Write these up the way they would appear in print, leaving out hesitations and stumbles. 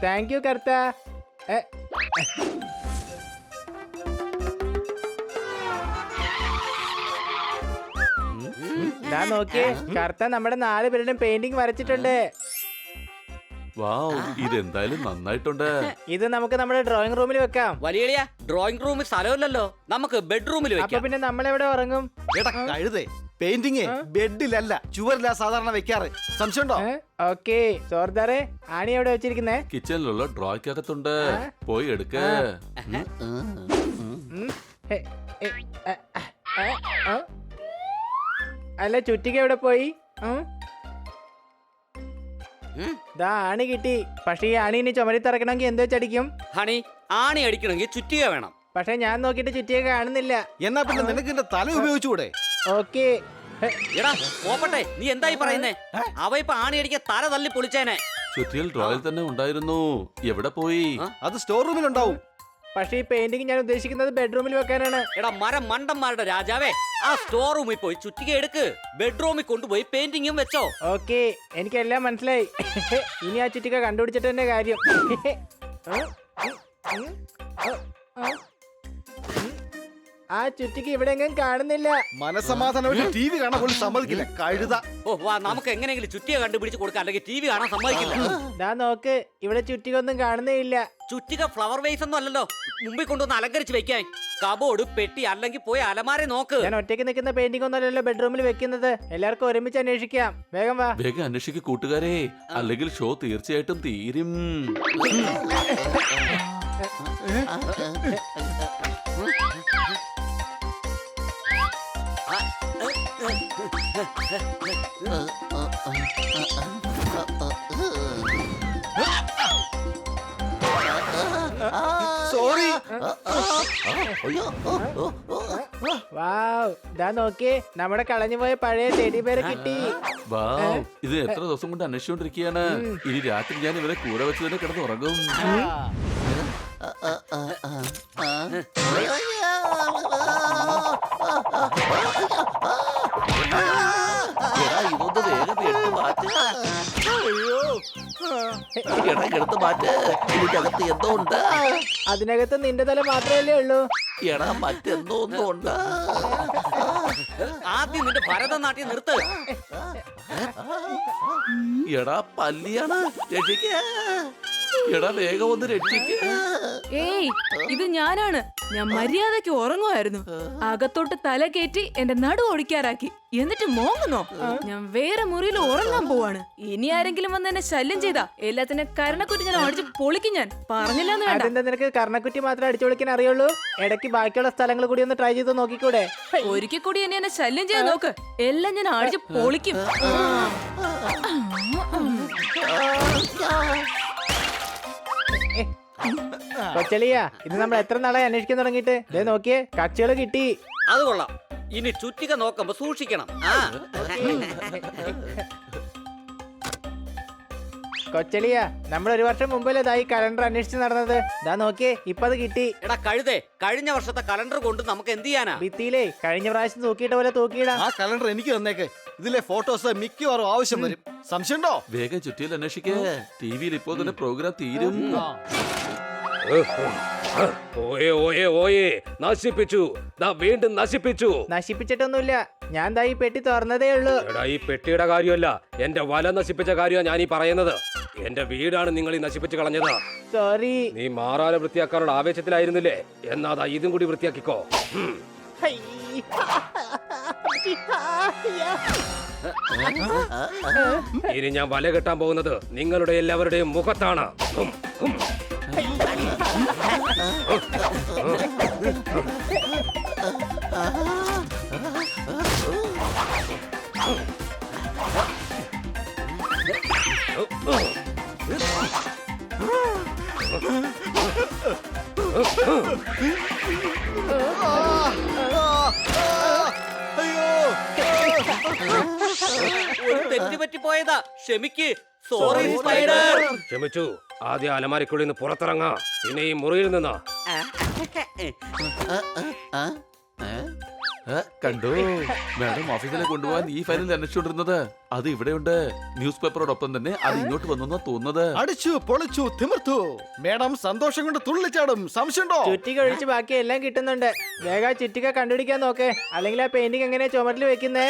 Thank you കർത്ത. ഞാൻ നോക്കിയേ, കർത്ത നമ്മുടെ 4 പേരുടെയും പെയിന്റിംഗ് വരച്ചിട്ടുണ്ട്. വാവ്, ഇതെന്തായാലും നന്നായിട്ടുണ്ട്. ഇത് നമുക്ക് നമ്മുടെ ഡ്രോയിങ് റൂമിൽ വെക്കാം. വലിയ ഡ്രോയിങ് റൂമിൽ സ്ഥലമില്ലല്ലോ, നമുക്ക് ബെഡ്റൂമിൽ അപ്പൊ വെക്കാം. പിന്നെ നമ്മൾ എവിടെ ഉറങ്ങും? എടാ കഴുതേ, പെയിന്റിങ് ബെഡിലല്ല ചുവരിലാ സാധാരണ വെക്കാറ്. സംശയമുണ്ടോ? ഓക്കെ സോർദാറെ, ആണി എവിടെ വെച്ചിരിക്കുന്നേ? കിച്ചണിലുള്ള ഡ്രോയ്ക്കകത്തുണ്ട്, പോയി എടുക്ക. അല്ല, ചുറ്റിക എവിടെ പോയി? ദാ ആണി കിട്ടി. പക്ഷെ ഈ ആണി ഇനി ചുമരി തറക്കണമെങ്കിൽ എന്തോ ചടിക്കും. ഹണി, ആണി അടിക്കണമെങ്കിൽ ചുറ്റിക വേണം. പക്ഷെ ഞാൻ നോക്കിയിട്ട് ചുറ്റിക കാണുന്നില്ല. എന്നാ പിന്നെ നിനക്ക് എന്റെ തല ഉപയോഗിച്ചുകൂടെ? ഓക്കെ. എടാ പോപ്പട്ടെ, നീ എന്തായി പറയുന്നേ? അവ ഇപ്പൊ ആണി അടിക്കാൻ തല തല്ലി പൊളിച്ചേനെ. ചുറ്റിയിൽ ഡ്രോയിൽ തന്നെ ഉണ്ടായിരുന്നു, എവിടെ പോയി? അത് സ്റ്റോർ റൂമിലുണ്ടാവും. പക്ഷെ ഈ പെയിന്റിംഗ് ഞാൻ ഉദ്ദേശിക്കുന്നത് ബെഡ്റൂമിൽ വെക്കാനാണ്. എടാ മരം മണ്ടന്മാരുടെ രാജാവേ, ആ സ്റ്റോർ റൂമിൽ പോയി ചുറ്റിക എടുക്ക്, ബെഡ്റൂമിൽ കൊണ്ടുപോയി പെയിന്റിങ്ങും വെച്ചോ. ഓക്കെ, എനിക്കെല്ലാം മനസ്സിലായി. ഇനി ആ ചുറ്റിക കണ്ടുപിടിച്ചിട്ട് തന്നെ കാര്യം. ആ ചുറ്റിക്ക് ഇവിടെ എങ്ങും കാണുന്നില്ല. മനസമാധാനം ടി വി കാണാൻ പോലും സമ്മതിക്കില്ല കഴുത. ഓ വാ, നമുക്ക് എങ്ങനെയെങ്കിലും ചുറ്റിക കണ്ടുപിടിച്ച് കൊടുക്കാം, അല്ലെങ്കിൽ ടി വി കാണാൻ സമ്മതിക്കില്ല. ദാ നോക്ക്, ഇവിടെ ചുറ്റികൊന്നും കാണുന്നേ ഇല്ല. ചുറ്റിക ഫ്ലവർ വേസ് ഒന്നും അല്ലല്ലോ, മുമ്പിൽ കൊണ്ടുവന്ന് അലങ്കരിച്ച് വെക്കാൻ. കബോർഡ്, പെട്ടി, അല്ലെങ്കിൽ പോയി അലമാരെ നോക്ക്. ഞാൻ ഒറ്റയ്ക്ക് നിൽക്കുന്ന പെയിന്റിംഗ് ഒന്നും അല്ലല്ലോ ബെഡ്റൂമിൽ വെക്കുന്നത്. എല്ലാവർക്കും ഒരുമിച്ച് അന്വേഷിക്കാം. വേഗം വാ. വേഗം അന്വേഷിക്ക് കൂട്ടുകാരെ, അല്ലെങ്കിൽ ഷോ തീർച്ചയായിട്ടും തീരും. സോറി. വാവ്, ദാ നോക്കിയേ, നമ്മുടെ കളഞ്ഞുപോയ പഴയ ടെഡി ബെയർ കിട്ടി. വാവ്, ഇത് എത്ര ദിവസം കൊണ്ട് അന്വേഷിച്ചുകൊണ്ടിരിക്കുകയാണ്. ഇനി രാത്രി ഞാൻ ഇവരെ കൂടെ വെച്ച് തന്നെ കിടന്നുറങ്ങും. ഇതൊന്ന് വേഗം എടുത്ത് മാറ്റ്. എടുത്ത് മാറ്റ്, ഇതിനകത്ത് എന്തോ ഉണ്ട്. അതിനകത്ത് നിന്റെ തല മാത്രമല്ലേ ഉള്ളൂ. എടാ മറ്റെന്തോ ഒന്നും ഉണ്ട്. ആദ്യം നിന്റെ ഭരതനാട്യം നിർത്ത്. എടാ പല്ലിയാണ്, രക്ഷിക്ക. എടാ വേഗം ഒന്ന് രക്ഷിക്ക. ഏയ്, ഇത് ഞാനാണ്. ഞാൻ മര്യാദക്ക് ഉറങ്ങുമായിരുന്നു. അകത്തോട്ട് തല കയറ്റി എന്റെ നടു ഒടിക്കാറാക്കി. എന്നിട്ട് മോങ്ങുന്നോ? ഞാൻ വേറെ മുറിയിൽ ഉറങ്ങാൻ പോവാണ്. ഇനി ആരെങ്കിലും വന്ന് എന്നെ ശല്യം ചെയ്താ എല്ലാത്തിനും കരണക്കുറ്റി ഞാൻ അടിച്ച് പൊളിക്കും. ഞാൻ പറഞ്ഞില്ലെന്ന് വേണ്ട. അതെന്താ, നിനക്ക് കർണക്കുറ്റി മാത്രം അടിച്ചു വിളിക്കാൻ അറിയുള്ളൂ? ഇടയ്ക്ക് ബാക്കിയുള്ള സ്ഥലങ്ങൾ കൂടി ഒന്ന് ട്രൈ ചെയ്ത് നോക്കിക്കൂടെ? ഒരിക്കൽ കൂടി എന്നെ ശല്യം ചെയ്ത് നോക്ക്, എല്ലാം ഞാൻ അടിച്ച് പൊളിക്കും. കൊച്ചളിയാ, ഇത് നമ്മൾ എത്ര നാളായി അന്വേഷിക്കാൻ തുടങ്ങിയിട്ട്. ദേ നോക്കിയേ, കക്ഷികള് കിട്ടി. അത് കൊള്ളാം. ഇനി ചുറ്റിക നോക്കുമ്പോ സൂക്ഷിക്കണം. കൊച്ചളിയാ, നമ്മൾ 1 വർഷം മുമ്പല്ലേ ഈ കലണ്ടർ അന്വേഷിച്ച് നടന്നത്. ദാ നോക്കിയേ, ഇപ്പൊ അത് കിട്ടി. എടാ കഴുതേ, കഴിഞ്ഞ വർഷത്തെ കലണ്ടർ കൊണ്ട് നമുക്ക് എന്ത് ചെയ്യാനാ? ഭിത്തിയിലേ കഴിഞ്ഞ പ്രാവശ്യം തൂക്കിയിട്ട പോലെ തൂക്കിയിടാം. ആ കലണ്ടർ എനിക്ക് തന്നേക്ക്. ഇതിലെ ഫോട്ടോസ് മിക്കവാറും ആവശ്യം വരും. സംശയമുണ്ടോ? വേഗം ചുറ്റിയിൽ അന്വേഷിക്കേ, ടിവിയിൽ ഇപ്പോൾ തന്നെ പ്രോഗ്രാം തീരും. ഓയേ ഓയേ ഓയേ, നശിപ്പിച്ചു, വീണ്ടും നശിപ്പിച്ചു. നശിപ്പിച്ചിട്ടൊന്നുമില്ല, ഞാൻ ദാ ഈ പെട്ടി തുറന്നതേ ഉള്ളൂ. എടാ, ഈ പെട്ടിയുടെ കാര്യമല്ല, എന്റെ വല നശിപ്പിച്ച കാര്യമാണ് ഞാൻ ഈ പറയുന്നത്. എന്റെ വീടാണ് നിങ്ങൾ ഈ നശിപ്പിച്ചു കളഞ്ഞത്. സോറി. നീ മാറാല വൃത്തിയാക്കാനുള്ള ആവേശത്തിലായിരുന്നില്ലേ? എന്നാ ഇതും കൂടി വൃത്തിയാക്കിക്കോ. ഇനി ഞാൻ വല കെട്ടാൻ പോകുന്നത് നിങ്ങളുടെ എല്ലാവരുടെയും മുഖത്താണ്. തെറ്റുപറ്റിപ്പോയതാ, ക്ഷമിക്ക്. Sorry spider. ക്ഷമിച്ചു. ആദ്യം അലമാരിക്കുള്ളിൽ നിന്ന് പുറത്തിറങ്ങാ, പിന്നെ ഈ മുറിയിൽ നിന്നാ. കണ്ടോ മാഡം ഓഫീസിലെ കൊണ്ടുപോകാൻ ഈ ഫയലിൽ അന്വേഷിച്ചോണ്ടിരുന്നത്. അത് ഇവിടെയുണ്ട്. ന്യൂസ് പേപ്പറോടൊപ്പം തന്നെ അത് ഇങ്ങോട്ട് വന്നെന്നാ തോന്നുന്നത്. അടിച്ചു പൊളിച്ചു തിമിർത്തു. മേഡം സന്തോഷം കൊണ്ട് തുള്ളിച്ചാടും. സംശയമുണ്ടോ? ചുറ്റിക ഒഴിച്ച് ബാക്കി എല്ലാം കിട്ടുന്നുണ്ട്. വേഗം ആ ചുറ്റിക കണ്ടുപിടിക്കാൻ നോക്കേ, അല്ലെങ്കിൽ ആ പെയിന്റിംഗ് എങ്ങനെയാ ചുമരിൽ വെക്കുന്നേ?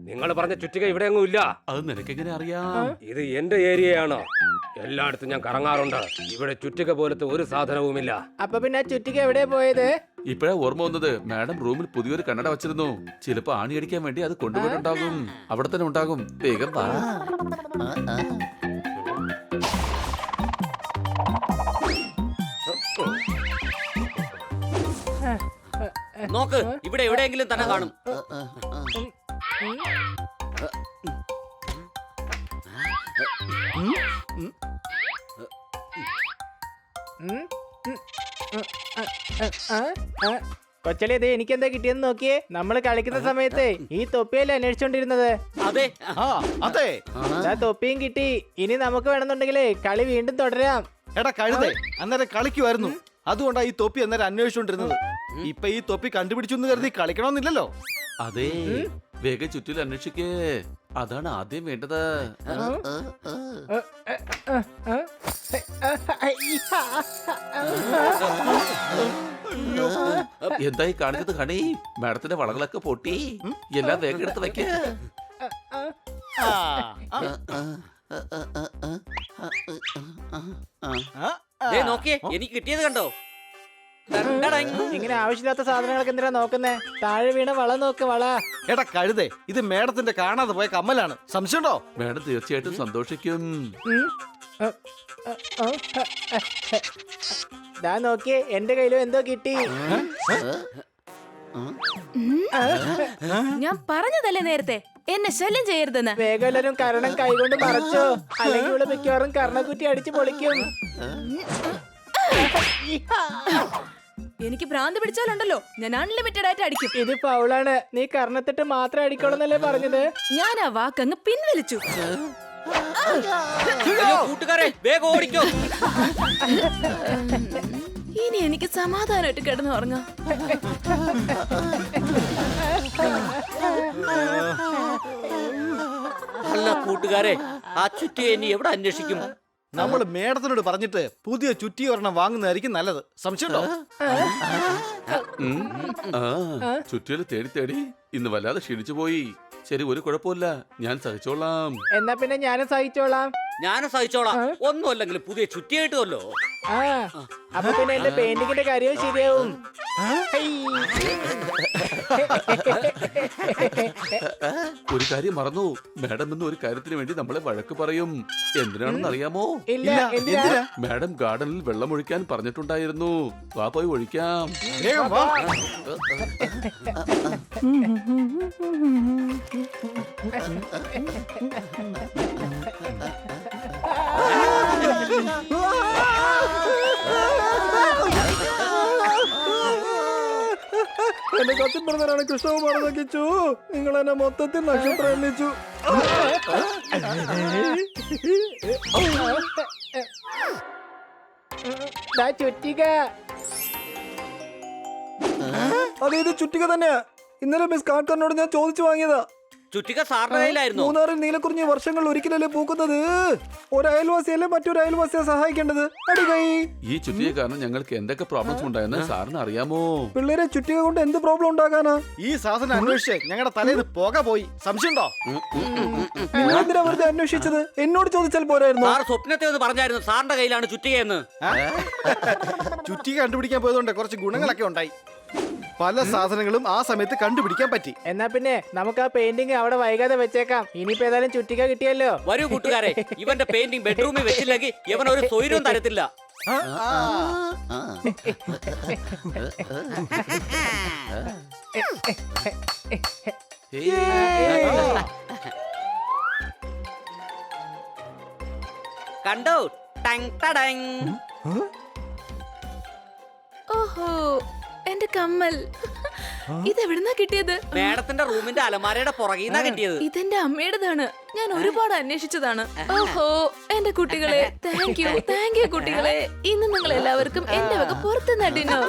നിങ്ങൾ പറഞ്ഞ ചുറ്റിക ഇവിടെ എങ്ങും ഇല്ല. അത് നിനക്കെങ്ങനെ അറിയാം? ഇത് എന്റെ ഏരിയയാണ്. എല്ലായിടത്തും ഞാൻ കറങ്ങാറുണ്ട്. ഇവിടെ ചുറ്റിക പോലത്തെ ഒരു സാധനവുമില്ല. അപ്പൊ പിന്നെ ആ ചുറ്റിക എവിടെയാ പോയത്? ഇപ്പഴാ ഓർമ്മ വന്നത്. മാഡം റൂമിൽ പുതിയൊരു കണ്ണട വച്ചിരുന്നു. ചിലപ്പോ ആണി അടിക്കാൻ വേണ്ടി അത് കൊണ്ടുപോയിട്ടുണ്ടാകും. അവിടെ തന്നെ ഉണ്ടാകും. വേഗം വാ. നോക്ക്, ഇവിടെ എവിടെയെങ്കിലും തന്നെ കാണും. കൊച്ചലി, ഇത് എനിക്കെന്താ കിട്ടിയെന്ന് നോക്കിയേ. നമ്മള് കളിക്കുന്ന സമയത്ത് ഈ തൊപ്പിയല്ലേ അന്വേഷിച്ചോണ്ടിരുന്നത്? അതെ. അതെ. ആ തൊപ്പിയും കിട്ടി. ഇനി നമുക്ക് വേണമെന്നുണ്ടെങ്കിലേ കളി വീണ്ടും തുടരാം. എടാ കഴുതേ, അന്നേരം കളിക്കുമായിരുന്നു. അതുകൊണ്ടാ ഈ തൊപ്പി അന്നേരം അന്വേഷിച്ചോണ്ടിരുന്നത്. ഇപ്പൊ ഈ തൊപ്പി കണ്ടുപിടിച്ചു എന്ന് കരുതി കളിക്കണമെന്നില്ലല്ലോ. അതെ, വേഗം ചുറ്റിൽ അന്വേഷിക്കേ. അതാണ് ആദ്യം വേണ്ടത്. എന്തായി കാണിച്ചത് ഹണി? മാഡത്തിന്റെ വളകളൊക്കെ പൊട്ടി. എല്ലാം വേഗം എടുത്ത് വെക്ക. ദേ നോക്കിയേ, എനിക്ക് കിട്ടിയത് കണ്ടോ? ഡണ്ടടങ്. ഇങ്ങനെ ആവശ്യമില്ലാത്ത സാധനങ്ങളൊക്കെ എന്തിനാ നോക്കുന്നേ? താഴെ വീണ വള നോക്ക്, വള. എടാ കഴുതേ, ഇത് മേഡത്തിന്റെ കാണാതെ പോയ കമ്മലാണ്. സംശയമുണ്ടോ? മാഡം തീർച്ചയായിട്ടും സന്തോഷിക്കും. ദാ നോക്കിയേ, എന്റെ കയ്യിലും എന്തോ കിട്ടി. ഞാൻ പറഞ്ഞതല്ലേ നേരത്തെ എന്നെ ശല്യം ചെയ്യരുതെന്ന്. വേഗം എല്ലാരും കരണം കൈകൊണ്ട് മറച്ചോ, അല്ലെങ്കിൽ ഇവിടെ മിക്കവാറും കർണക്കുറ്റി അടിച്ച് പൊളിക്കും. എനിക്ക് ഭ്രാന്ത് പിടിച്ചാലുണ്ടല്ലോ, ഞാൻ അൺലിമിറ്റഡ് ആയിട്ട് അടിക്കും. ഇത് ഫൗളാണ്. നീ കർണത്തിട്ട് മാത്രം അടിക്കണമെന്നല്ലേ പറഞ്ഞത്? ഞാൻ ആ വാക്കങ്ങ് പിൻവലിച്ചു. അയ്യോ കൂട്ടുകാരെ, വേഗം ഓടിക്കോ. ഇനി എനിക്ക് സമാധാനമായിട്ട് കിടന്നു ഉറങ്ങാം. അല്ല കൂട്ടുകാരെ, ആ ചുറ്റി ഇനി എവിടെ അന്വേഷിക്കും? നമ്മൾ മേഡത്തിനോട് പറഞ്ഞിട്ട് പുതിയ ചുറ്റി ഒരെണ്ണം വാങ്ങുന്നതായിരിക്കും നല്ലത്. സംശയമുണ്ടോ? ചുറ്റിയിൽ തേടി തേടി ഇന്ന് വല്ലാതെ ക്ഷീണിച്ചു പോയി. ശരി, ഒരു കുഴപ്പമില്ല, ഞാൻ സഹിച്ചോളാം. എന്നാ പിന്നെ ഞാനും സഹിച്ചോളാം. ഞാനും സഹിച്ചോളാം. ഒന്നും അല്ലെങ്കിലും പുതിയ ചുറ്റി കിട്ടുമല്ലോ. ആ, അപ്പൊ പിന്നെ എന്റെ പെയിന്റിങ്ങിന്റെ കാര്യവും ശരിയാവും. ഒരു കാര്യം മറന്നു. മാഡം ഇന്ന് ഒരു കാര്യത്തിന് വേണ്ടി നമ്മളെ വഴക്ക് പറയും. എന്തിനാണെന്ന് അറിയാമോ? ഇല്ല, എന്തിനാ? മാഡം ഗാർഡനിൽ വെള്ളം ഒഴിക്കാൻ പറഞ്ഞിട്ടുണ്ടായിരുന്നു. വാ, പോയി ഒഴിക്കാം. വേഗം വാ. എന്റെ കസിൻ ബ്രദറാണ് കൃഷ്ണകുമാർ നക്കിച്ചു. നിങ്ങൾ എന്നെ മൊത്തത്തിൽ നക്ഷത്രം എണ്ണിച്ചു. ചുറ്റിക. അതെ, ഇത് ചുറ്റിക തന്നെയാ. ഇന്നലെ മിസ് കാൺകറിനോട് ഞാൻ ചോദിച്ചു വാങ്ങിയതാ. ചുറ്റിക സാറിന്റെ കയ്യിലായിരുന്നു. മൂന്നാറിൽ നീലക്കുറിഞ്ഞി വർഷങ്ങൾ ഒരിക്കലല്ലേ പൂക്കുന്നത്. ഒരു അയൽവാസിയല്ലേ മറ്റൊരു അയൽവാസിയെ സഹായിക്കേണ്ടത്. അടികൈ. ഈ ചുറ്റിയെ കാരണം ഞങ്ങൾക്ക് എന്തൊക്കെ പ്രോബ്ലംസ് ഉണ്ടായെന്ന് സാറിന് അറിയാമോ? പിള്ളേരെ ചുറ്റിക കൊണ്ട് എന്ത് പ്രോബ്ലം ഉണ്ടാക്കാനാ? ഈ സാധനം അന്വേഷിച്ച് ഞങ്ങളുടെ തലേന്ന് പുക പോയി. സംശയമുണ്ടോ? നിങ്ങൾ എന്തിനാ വെറുതെ അന്വേഷിച്ചത്? എന്നോട് ചോദിച്ചാൽ പോരായിരുന്നു? സാർ സ്വപ്നത്തെ ഒന്ന് പറഞ്ഞായിരുന്നു സാറിന്റെ കയ്യിലാണ് ചുറ്റികയെന്ന്. ചുറ്റി കണ്ടുപിടിക്കാൻ പോയതുകൊണ്ട് കുറച്ച് ഗുണങ്ങളൊക്കെ ഉണ്ടായി. പല സാധനങ്ങളും ആ സമയത്ത് കണ്ടുപിടിക്കാൻ പറ്റി. എന്നാ പിന്നെ നമുക്ക് ആ പെയിന്റിങ് അവിടെ വൈകാതെ വെച്ചേക്കാം. ഇനിയിപ്പോ ഏതായാലും ചുറ്റിക കിട്ടിയല്ലോ. വരൂ കൂട്ടുകാരെ, ഇവന്റെ പെയിന്റിംഗ് ബെഡ്റൂമിൽ വെച്ചില്ലെങ്കിൽ ഇവൻ ഒരു സ്വൈരവും തരത്തില്ല. കണ്ടോ? ടങ് ടടങ്. ഓഹോ, എന്റെ കമ്മൽ. ഇതെവിടുന്നാ കിട്ടിയത്? മേഡത്തിന്റെ റൂമിന്റെ അലമാരയുടെ പുറകിന്നാ കിട്ടിയത്. ഇതെന്റെ അമ്മയുടേതാണ്. ഞാൻ ഒരുപാട് അന്വേഷിച്ചതാണ്. ഓഹോ, എന്റെ കുട്ടികളെ, താങ്ക് യു കുട്ടികളെ. ഇന്ന് നിങ്ങൾ എല്ലാവർക്കും എന്റെ വക പുറത്ത് നടിനോ.